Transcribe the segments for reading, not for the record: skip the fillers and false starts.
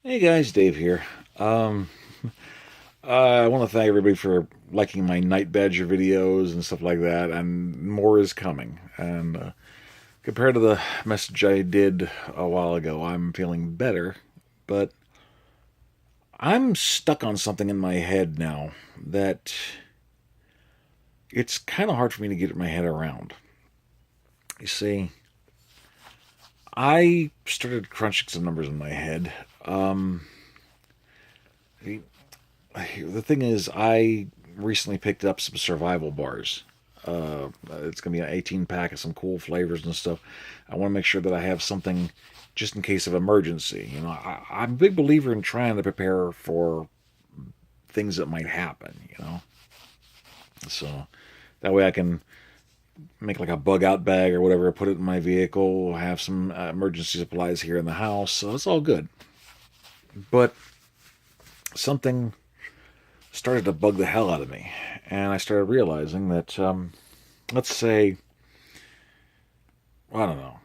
Hey guys, Dave here. Um, I want to thank everybody for liking my Night Badger videos and stuff like that, and more is coming. And compared to the message I did a while ago, I'm feeling better, but I'm stuck on something in my head now that it's kind of hard for me to get my head around. You see, I started crunching some numbers in my head. Um, the thing is, I recently picked up some survival bars. It's going to be an 18 pack of some cool flavors and stuff. I want to make sure that I have something just in case of emergency. I'm a big believer in trying to prepare for things that might happen. So that way I can make like a bug out bag or whatever, put it in my vehicle, have some emergency supplies here in the house. So it's all good. But something started to bug the hell out of me. And I started realizing that, let's say, I don't know,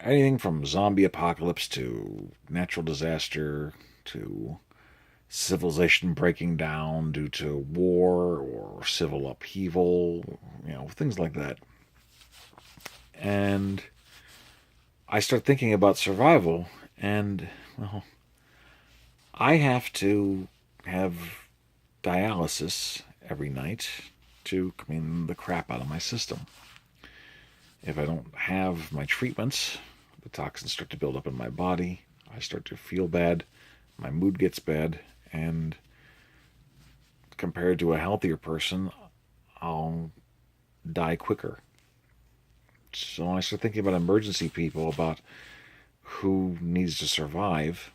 anything from zombie apocalypse to natural disaster to civilization breaking down due to war or civil upheaval, things like that. And I start thinking about survival, and, well, I have to have dialysis every night to clean the crap out of my system. If I don't have my treatments, the toxins start to build up in my body. I start to feel bad. My mood gets bad. And compared to a healthier person, I'll die quicker. So when I start thinking about emergency people, about who needs to survive,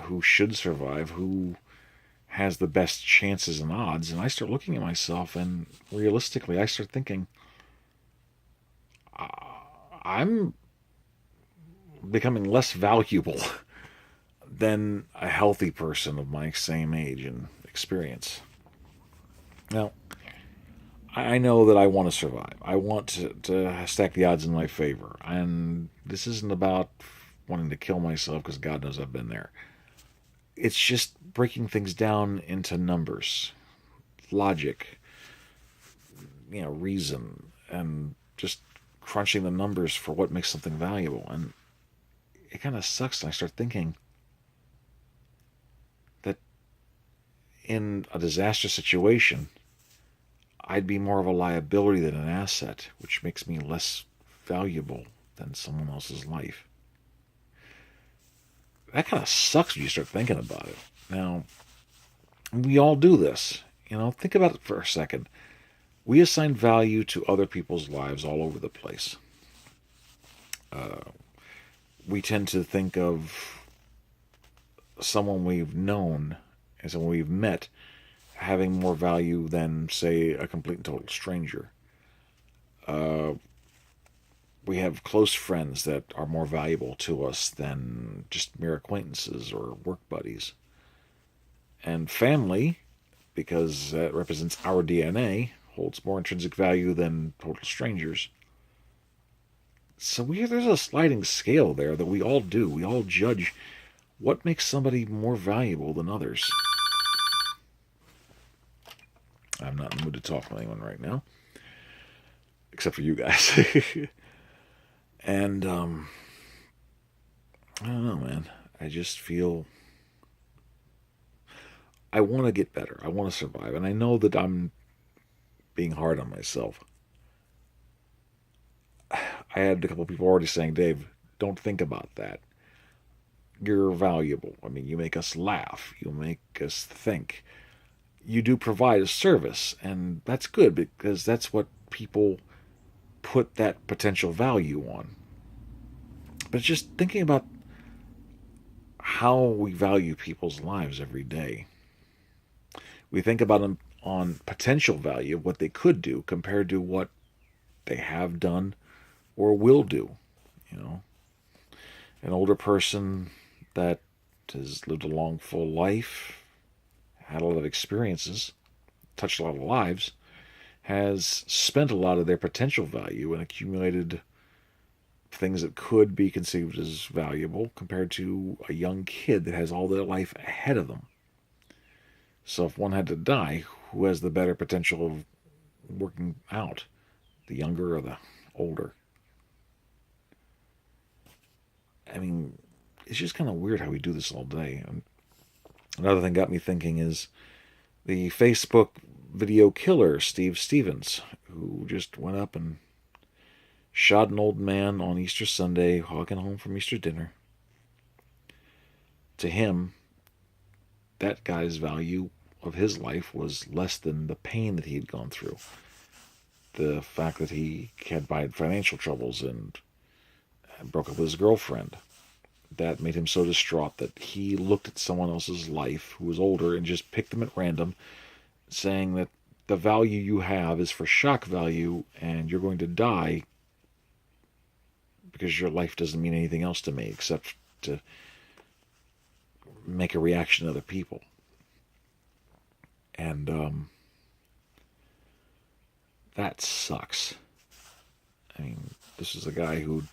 who should survive, who has the best chances and odds, and I start looking at myself, and realistically, I start thinking, I'm becoming less valuable than a healthy person of my same age and experience. Now, I know that I want to survive. I want to stack the odds in my favor. And this isn't about wanting to kill myself because God knows I've been there. It's just breaking things down into numbers, logic, reason, and just crunching the numbers for what makes something valuable. And it kind of sucks. And I start thinking that in a disaster situation, I'd be more of a liability than an asset, which makes me less valuable than someone else's life. That kind of sucks when you start thinking about it. Now, we all do this. Think about it for a second. We assign value to other people's lives all over the place. We tend to think of someone we've known and someone we've met having more value than, say, a complete and total stranger. Uh, we have close friends that are more valuable to us than just mere acquaintances or work buddies. And family, because that represents our DNA, holds more intrinsic value than total strangers. So there's a sliding scale there that we all do. We all judge what makes somebody more valuable than others. I'm not in the mood to talk to anyone right now, except for you guys. And I don't know, man. I just feel I want to get better. I want to survive, and I know that I'm being hard on myself. I had a couple of people already saying, "Dave, don't think about that. You're valuable. I mean, you make us laugh. You make us think. You do provide a service, and that's good because that's what people put that potential value on." But just thinking about how we value people's lives every day, we think about them on potential value of what they could do compared to what they have done or will do. You know, an older person that has lived a long, full life, had a lot of experiences, touched a lot of lives, has spent a lot of their potential value and accumulated things that could be conceived as valuable compared to a young kid that has all their life ahead of them. So if one had to die, who has the better potential of working out, the younger or the older? I mean, it's just kind of weird how we do this all day. And another thing got me thinking is the Facebook video killer, Steve Stevens, who just went up and shot an old man on Easter Sunday, walking home from Easter dinner. To him, that guy's value of his life was less than the pain that he had gone through. The fact that he had financial troubles and broke up with his girlfriend, that made him so distraught that he looked at someone else's life who was older and just picked them at random, saying that the value you have is for shock value and you're going to die because your life doesn't mean anything else to me except to make a reaction to other people. And that sucks. I mean, this is a guy who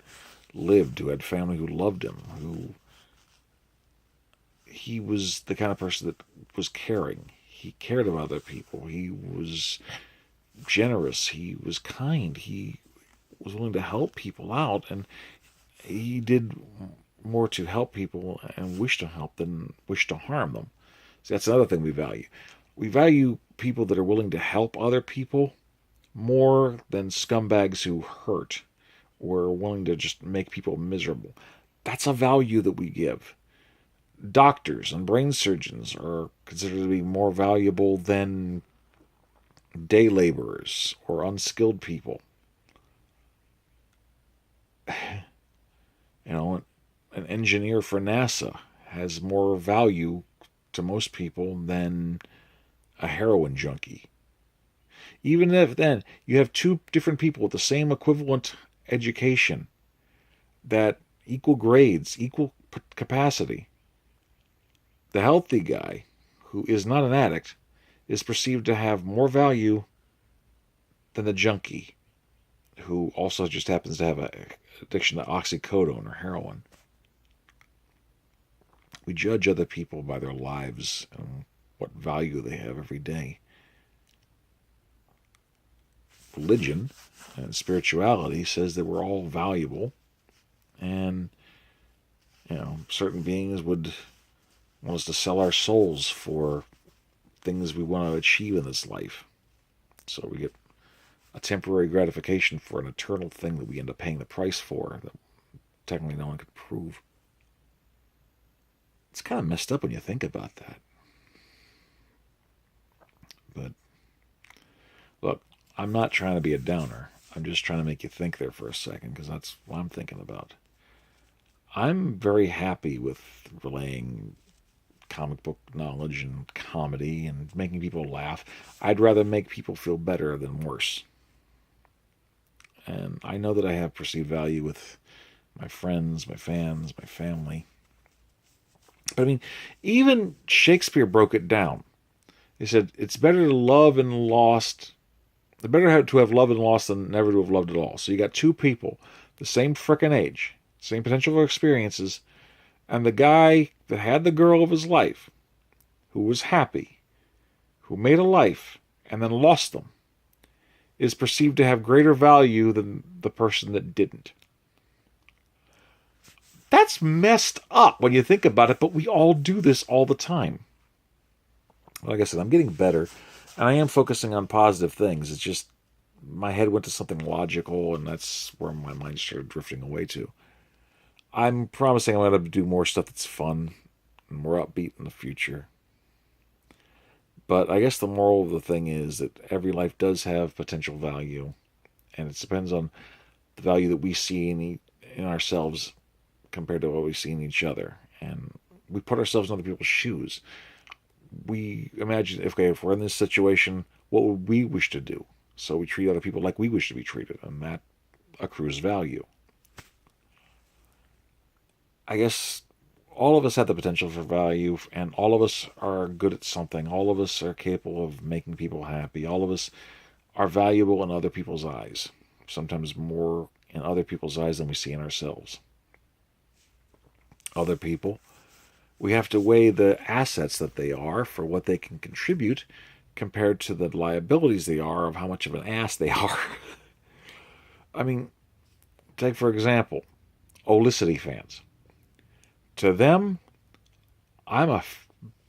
lived, who had family who loved him, who he was the kind of person that was caring. He cared about other people. He was generous. He was kind. He was willing to help people out, and he did more to help people and wish to help than wish to harm them. So that's another thing we value. We value people that are willing to help other people more than scumbags who hurt or are willing to just make people miserable. That's a value that we give. Doctors and brain surgeons are considered to be more valuable than day laborers or unskilled people. You know, an engineer for NASA has more value to most people than a heroin junkie. Even if then you have two different people with the same equivalent education, that equal grades, equal capacity, the healthy guy who is not an addict is perceived to have more value than the junkie who also just happens to have an addiction to oxycodone or heroin. We judge other people by their lives and what value they have every day. Religion and spirituality says that we're all valuable, and certain beings would want us to sell our souls for things we want to achieve in this life. So we get a temporary gratification for an eternal thing that we end up paying the price for that technically no one could prove. It's kind of messed up when you think about that. But look, I'm not trying to be a downer. I'm just trying to make you think there for a second, because that's what I'm thinking about. I'm very happy with relaying comic book knowledge and comedy and making people laugh. I'd rather make people feel better than worse. And I know that I have perceived value with my friends, my fans, my family. But I mean, even Shakespeare broke it down. He said, it's better to love and lost. It's better to have loved and lost than never to have loved at all. So you got two people, the same frickin' age, same potential for experiences, and the guy that had the girl of his life, who was happy, who made a life, and then lost them, is perceived to have greater value than the person that didn't. That's messed up when you think about it, but we all do this all the time. Like I said, I'm getting better, and I am focusing on positive things. It's just my head went to something logical, and that's where my mind started drifting away to. I'm promising I'm going to do more stuff that's fun and more upbeat in the future. But I guess the moral of the thing is that every life does have potential value, and it depends on the value that we see in ourselves compared to what we see in each other. And we put ourselves in other people's shoes. We imagine, if we're in this situation, what would we wish to do? So we treat other people like we wish to be treated, and that accrues value. I guess all of us have the potential for value, and all of us are good at something. All of us are capable of making people happy. All of us are valuable in other people's eyes, sometimes more in other people's eyes than we see in ourselves. Other people, we have to weigh the assets that they are for what they can contribute compared to the liabilities they are of how much of an ass they are. I mean, take for example, Olicity fans. To them, I'm a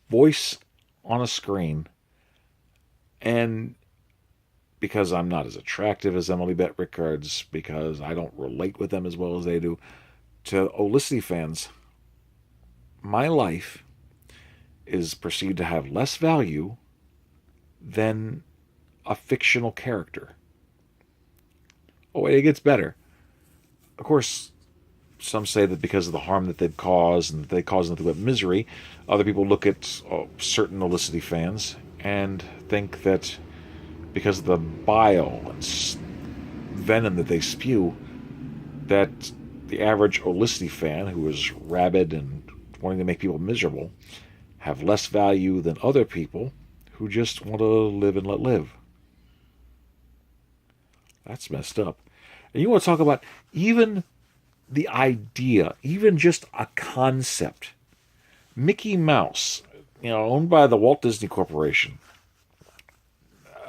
voice on a screen, and because I'm not as attractive as Emily Bet Rickards, because I don't relate with them as well as they do, to Olicity fans, my life is perceived to have less value than a fictional character. Oh, wait, it gets better. Of course, some say that because of the harm that they've caused and that they cause nothing but misery, other people look at certain Olicity fans and think that because of the bile and venom that they spew, that the average Olicity fan who is rabid and wanting to make people miserable have less value than other people who just want to live and let live. That's messed up. And you want to talk about even the idea, even just a concept. Mickey Mouse, owned by the Walt Disney Corporation.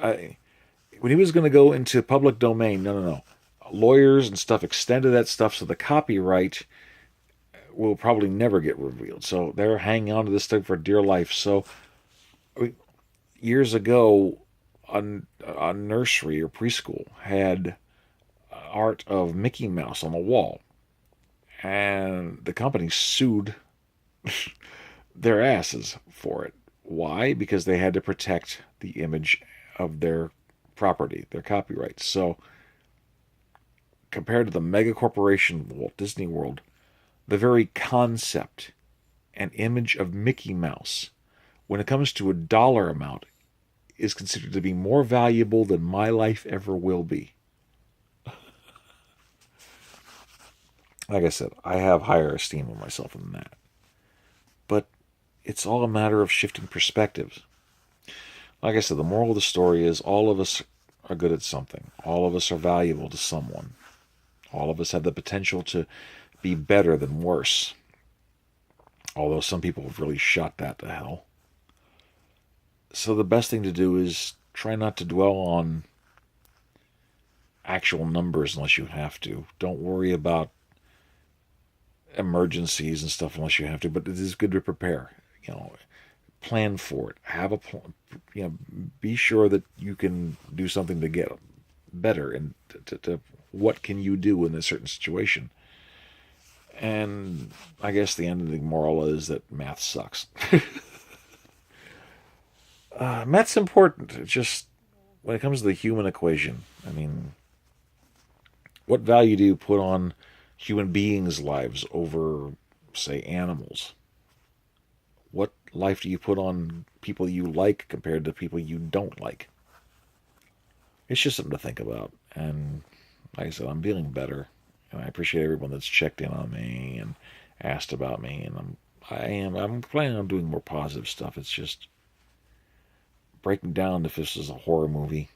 When he was going to go into public domain, no. Lawyers and stuff extended that stuff so the copyright will probably never get revealed. So they're hanging on to this thing for dear life. So years ago, a nursery or preschool had art of Mickey Mouse on the wall. And the company sued their asses for it. Why? Because they had to protect the image of their property, their copyright. So, compared to the mega corporation Walt Disney World, the very concept and image of Mickey Mouse, when it comes to a dollar amount, is considered to be more valuable than my life ever will be. Like I said, I have higher esteem of myself than that. But it's all a matter of shifting perspectives. Like I said, the moral of the story is all of us are good at something. All of us are valuable to someone. All of us have the potential to be better than worse. Although some people have really shot that to hell. So the best thing to do is try not to dwell on actual numbers unless you have to. Don't worry about emergencies and stuff unless you have to, but it is good to prepare. Plan for it. Have a plan. Be sure that you can do something to get better, and to what can you do in a certain situation. And I guess the end of the moral is that math sucks. Math's important. It's just when it comes to the human equation. I mean, what value do you put on human beings' lives over, say, animals? What life do you put on people you like compared to people you don't like? It's just something to think about. And like I said, I'm feeling better, and I appreciate everyone that's checked in on me and asked about me. And I'm planning on doing more positive stuff. It's just breaking down. If this is a horror movie,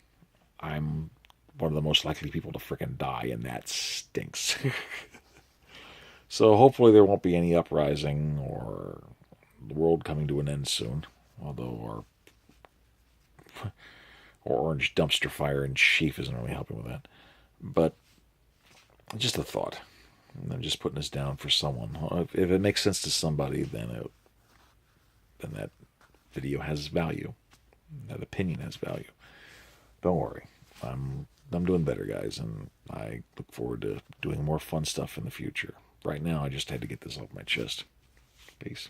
I'm one of the most likely people to frickin' die, and that stinks. So hopefully there won't be any uprising or the world coming to an end soon. Although our orange dumpster fire in chief isn't really helping with that. But just a thought. And I'm just putting this down for someone. If it makes sense to somebody, then that video has value. That opinion has value. Don't worry. I'm doing better, guys, and I look forward to doing more fun stuff in the future. Right now, I just had to get this off my chest. Peace.